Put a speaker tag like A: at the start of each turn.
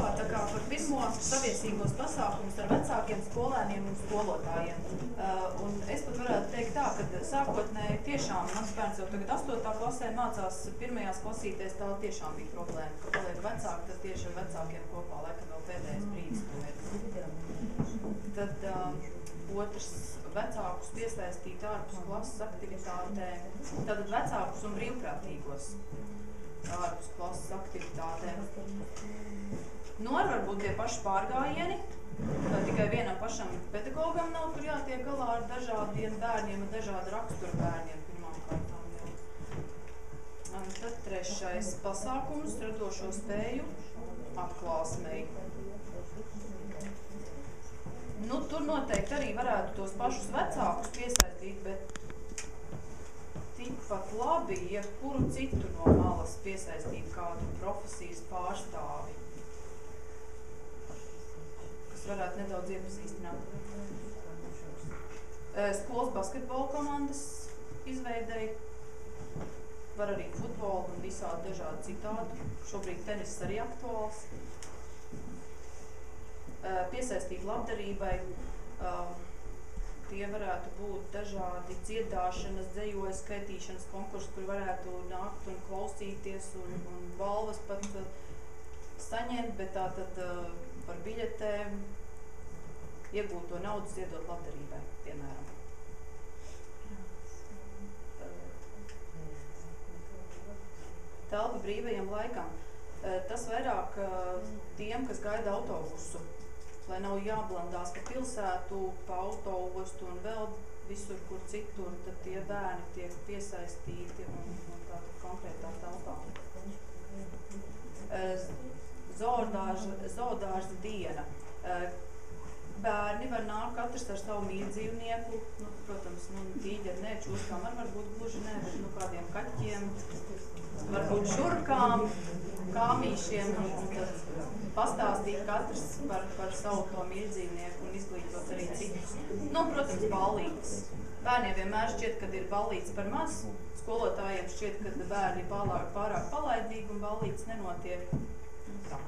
A: domā tā kā par pirmo saviesīgos pasākumus ar vecākiem, skolēniem un skolotājiem. Un es pat varētu teikt tā, ka sākotnēji tiešām mans bērns jau tagad 8. klasē mācās, pirmajās klasītēs tā tiešām bija problēma, ka paliek vecāki, tad tieši ar vecākiem kopā laikam vēl pēdējais brīdis to ir. Tad otrs vecākus piesaistīt ārpus klases aktivitātēm, tātad vecākus un brīvprātīgos ārpus klases aktivitātēm. Var būt tie paši pārgājieni, tā tikai vienam pašam pedagogam nav tur jātiek galā ar dažādiem bērniem, ar dažādu raksturu bērniem pirmām kārtām. Un tad trešais pasākums radošo spēju atklāsmei. Tur noteikti arī varētu tos pašus vecākus piesaistīt, bet tikpat labi, ja kuru citu no malas piesaistīt kādu profesijas pārstāvi, kas varētu nedaudz iepazīstināt. Skolas basketbola komandas izveidei, var arī futbolu un visādi dažādi citādi. Šobrīd tenis arī aktuāls. Piesaistīt labdarībai, tie varētu būt dažādi dziedāšanas, dzejojas, skaitīšanas konkursi, kur varētu nākt un klausīties un balvas pat saņemt, bet tātad par biļetēm iegūt to naudu ziedot labdarībai, piemēram. Telpa brīvajam laikam. Tas vairāk tiem, kas gaida autobusu, lai nav jāblandās pa pilsētu, pa autoostu un vēl visur, kur citur, tad tie bērni tiek piesaistīti un tātad konkrētā telpā. Zoodārza diena. Bērni var nākt katrs ar savu mīļdzīvnieku, protams, tīģeri nē, čūskām varbūt gluži nē, bet kādiem kaķiem, varbūt šurkām, kāmīšiem, un tad pastāstīt katrs par savu to mīļdzīvnieku un izglītot arī citus. Protams, ballītes. Bērniem vienmēr šķiet, kad ir ballītes par maz, skolotājiem šķiet, ka bērni pārāk palaidīgi un ballītes nenotiek. Tā.